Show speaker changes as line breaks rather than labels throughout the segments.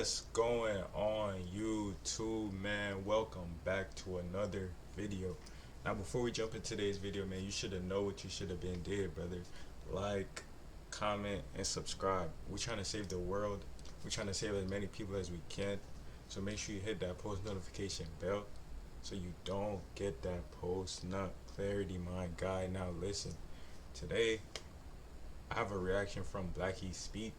What's going on YouTube, man? Welcome back to another video. Now before we jump into today's video, man, you should have know what you should have been did, brother. Like, comment, and subscribe. We're trying to save the world. We're trying to save as many people as we can. So make sure you hit that post notification bell so you don't get that post nut clarity, my guy. Now listen, today I have a reaction from Blackie Speaks.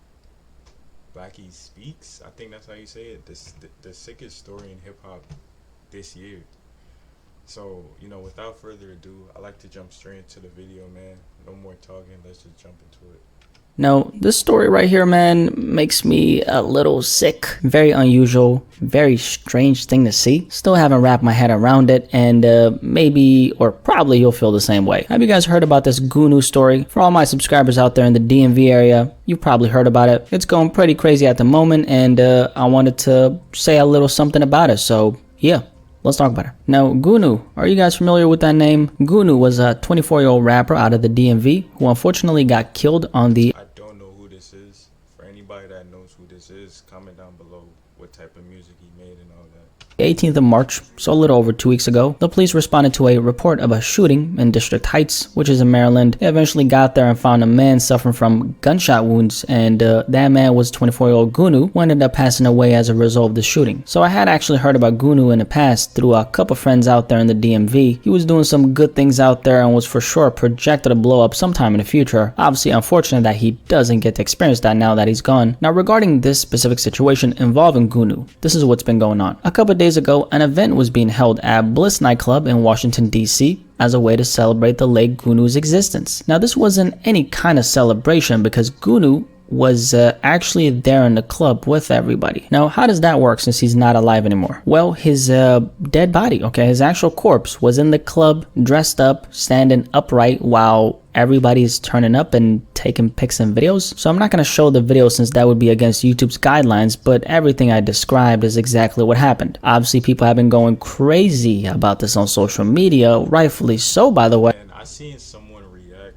I think that's how you say it. The sickest story in hip hop this year. So, without further ado, I like to jump straight into the video, man. No more talking. Let's just jump into it.
Now, this story right here, man, makes me a little sick. Very unusual, very strange thing to see. Still haven't wrapped my head around it, and maybe or probably you'll feel the same way. Have you guys heard about this Gunu story? For all my subscribers out there in the DMV area, you've probably heard about it. It's going pretty crazy at the moment, and I wanted to say a little something about it. So, yeah. Let's talk about it. Now, Gunu, are you guys familiar with that name? Gunu was a 24-year-old rapper out of the DMV who unfortunately got killed on the...
I don't know who this is. For anybody that knows who this is, comment down below what type of music he made and all that.
18th of March, so a little over 2 weeks ago, the police responded to a report of a shooting in District Heights, which is in Maryland. They eventually got there and found a man suffering from gunshot wounds, and that man was 24-year-old Gunu, who ended up passing away as a result of the shooting. So I had actually heard about Gunu in the past through a couple friends out there in the DMV. He was doing some good things out there and was for sure projected to blow up sometime in the future. Obviously, unfortunate that he doesn't get to experience that now that he's gone. Now, regarding this specific situation involving Gunu, this is what's been going on. A couple days ago, an event was being held at Bliss nightclub in Washington, D.C. as a way to celebrate the late Gunu's existence. Now, this wasn't any kind of celebration because Gunu was actually there in the club with everybody. Now, how does that work since he's not alive anymore? Well, his dead body, his actual corpse was in the club, dressed up, standing upright while everybody's turning up and taking pics and videos. So I'm not going to show the video since that would be against YouTube's guidelines, but everything I described is exactly what happened. Obviously, people have been going crazy about this on social media, rightfully so, by the way.
And I seen someone react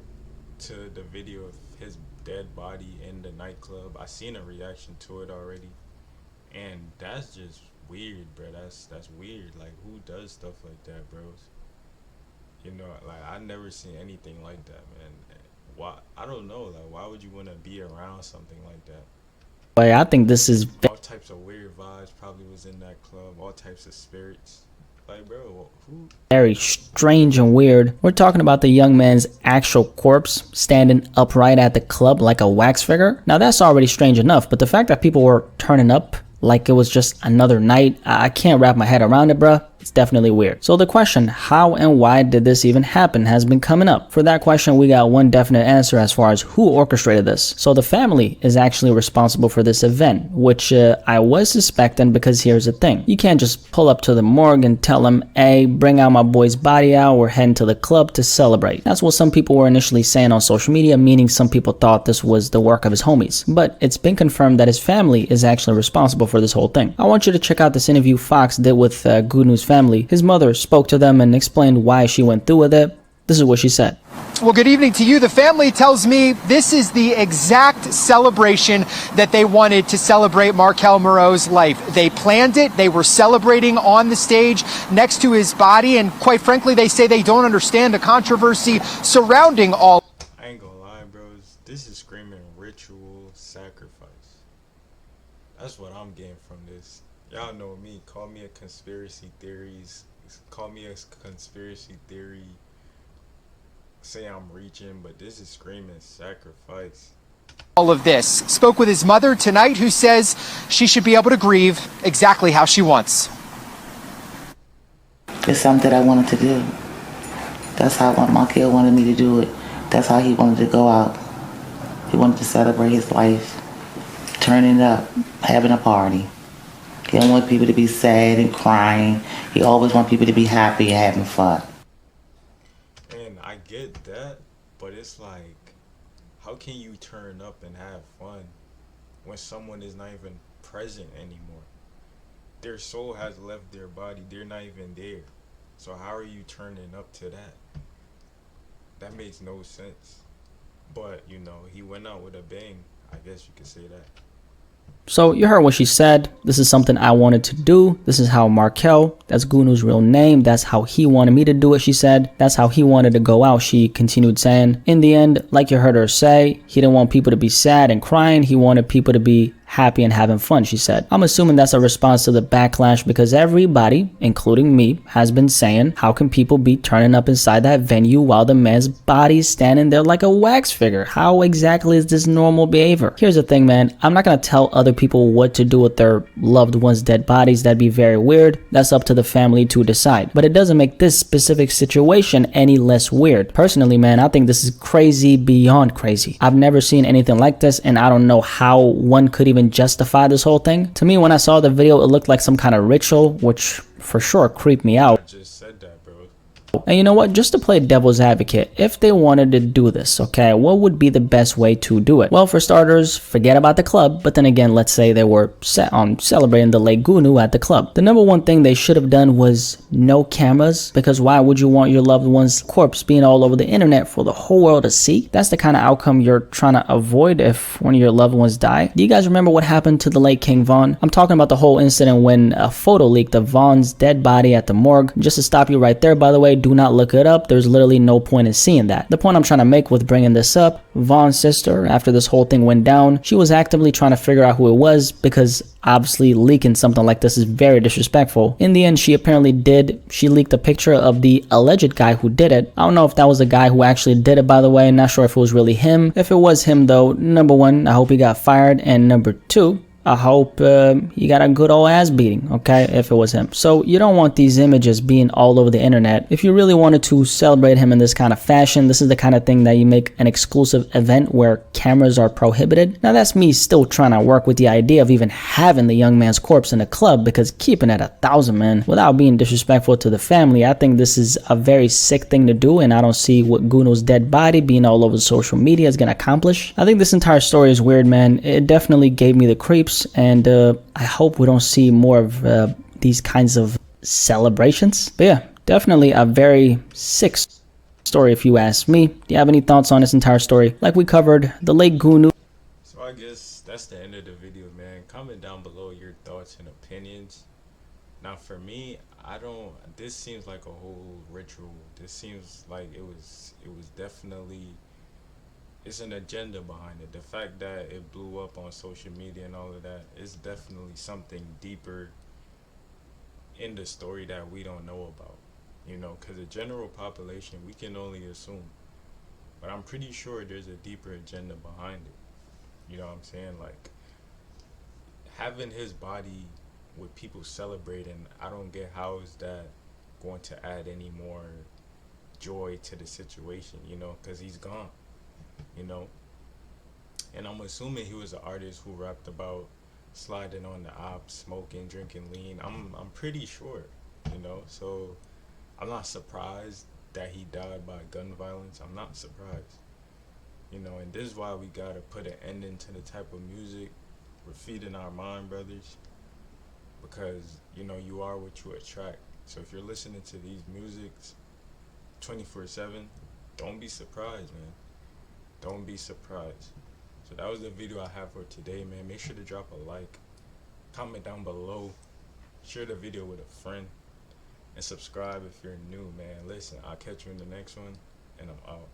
to the video of his dead body in the nightclub. I seen a reaction to it already, and that's just weird, bro. That's weird. Like, who does stuff like that, bros? Like, I never seen anything like that, man. Why? I don't know. Like, why would you want to be around something like that?
But I think this is
all types of weird vibes probably was in that club. All types of spirits. Like, bro, who?
Very strange and weird. We're talking about the young man's actual corpse standing upright at the club like a wax figure. Now, that's already strange enough, but the fact that people were turning up like it was just another night, I can't wrap my head around it, bruh. It's definitely weird. So the question, how and why did this even happen, has been coming up. For that question, we got one definite answer as far as who orchestrated this. So the family is actually responsible for this event, which I was suspecting because here's the thing. You can't just pull up to the morgue and tell them, hey, bring out my boy's body out, we're heading to the club to celebrate. That's what some people were initially saying on social media, meaning some people thought this was the work of his homies. But it's been confirmed that his family is actually responsible for this whole thing. I want you to check out this interview Fox did with GooNew's family. His mother spoke to them and explained why she went through with it. This is what she said.
Well, good evening to you. The family tells me this is the exact celebration that they wanted to celebrate Markel Moreau's life. They planned it. They were celebrating on the stage next to his body. And quite frankly, they say they don't understand the controversy surrounding all.
I ain't gonna lie, bros. This is screaming ritual sacrifice. That's what I'm getting from this. Y'all know me. Call me a conspiracy theories. Call me a conspiracy theory. Say I'm reaching, but this is screaming sacrifice.
All of this. Spoke with his mother tonight, who says she should be able to grieve exactly how she wants.
It's something that I wanted to do. That's how my kid wanted me to do it. That's how he wanted to go out. He wanted to celebrate his life, turning up, having a party. He don't want people to be sad and crying. He always wants people to be happy and having fun.
And I get that, but it's like, how can you turn up and have fun when someone is not even present anymore? Their soul has left their body. They're not even there. So how are you turning up to that? That makes no sense. But, he went out with a bang. I guess you could say that.
So you heard what she said. This is something I wanted to do. This is how Markel, that's GooNew's real name, that's how he wanted me to do it, she said. That's how he wanted to go out, she continued saying. In the end, like you heard her say, he didn't want people to be sad and crying. He wanted people to be happy and having fun, she said. I'm assuming that's a response to the backlash because everybody, including me, has been saying, how can people be turning up inside that venue while the man's body's standing there like a wax figure? How exactly is this normal behavior? Here's the thing, man. I'm not gonna tell other people what to do with their loved ones' dead bodies. That'd be very weird. That's up to the family to decide. But it doesn't make this specific situation any less weird. Personally, man, I think this is crazy beyond crazy. I've never seen anything like this, and I don't know how one could even justify this whole thing. To me, when I saw the video, it looked like some kind of ritual, which for sure creeped me out.
I just said that, bro.
And you know what, just to play devil's advocate, if they wanted to do this, okay, what would be the best way to do it? Well, for starters, forget about the club, but then again, let's say they were set on celebrating the late Gunu at the club. The number one thing they should have done was no cameras, because why would you want your loved one's corpse being all over the internet for the whole world to see? That's the kind of outcome you're trying to avoid if one of your loved ones die. Do you guys remember what happened to the late King Von? I'm talking about the whole incident when a photo leaked of Von's dead body at the morgue. Just to stop you right there, by the way, do not look it up. There's literally no point in seeing that. The point I'm trying to make with bringing this up, Von's sister, after this whole thing went down, she was actively trying to figure out who it was because obviously leaking something like this is very disrespectful. In the end, she apparently did. She leaked a picture of the alleged guy who did it. I don't know if that was the guy who actually did it, by the way. Not sure if it was really him. If it was him though, number one, I hope he got fired, and number two, I hope he got a good old ass beating, okay, if it was him. So you don't want these images being all over the internet. If you really wanted to celebrate him in this kind of fashion, this is the kind of thing that you make an exclusive event where cameras are prohibited. Now that's me still trying to work with the idea of even having the young man's corpse in a club, because keeping it 1,000, man, without being disrespectful to the family, I think this is a very sick thing to do, and I don't see what Gunu's dead body being all over social media is going to accomplish. I think this entire story is weird, man. It definitely gave me the creeps. And I hope we don't see more of these kinds of celebrations. But yeah, definitely a very sick story if you ask me. Do you have any thoughts on this entire story? Like we covered, the late Gunu.
So I guess that's the end of the video, man. Comment down below your thoughts and opinions. Now for me, this seems like a whole ritual. This seems like it was definitely, it's an agenda behind it. The fact that it blew up on social media and all of that is definitely something deeper in the story that we don't know about, you know, because the general population, we can only assume, but I'm pretty sure there's a deeper agenda behind it. You know what I'm saying? Like, having his body with people celebrating, I don't get how is that going to add any more joy to the situation, you know, because he's gone. You know, and I'm assuming he was an artist who rapped about sliding on the ops, smoking, drinking lean. I'm pretty sure, you know, so I'm not surprised that he died by gun violence. I'm not surprised, you know, and this is why we gotta put an ending to the type of music we're feeding our mind, brothers, because, you know, you are what you attract. So if you're listening to these musics 24/7, don't be surprised, man. Don't be surprised. So that was the video I have for today, man. Make sure to drop a like, comment down below, share the video with a friend, and subscribe if you're new, man. Listen, I'll catch you in the next one, and I'm out.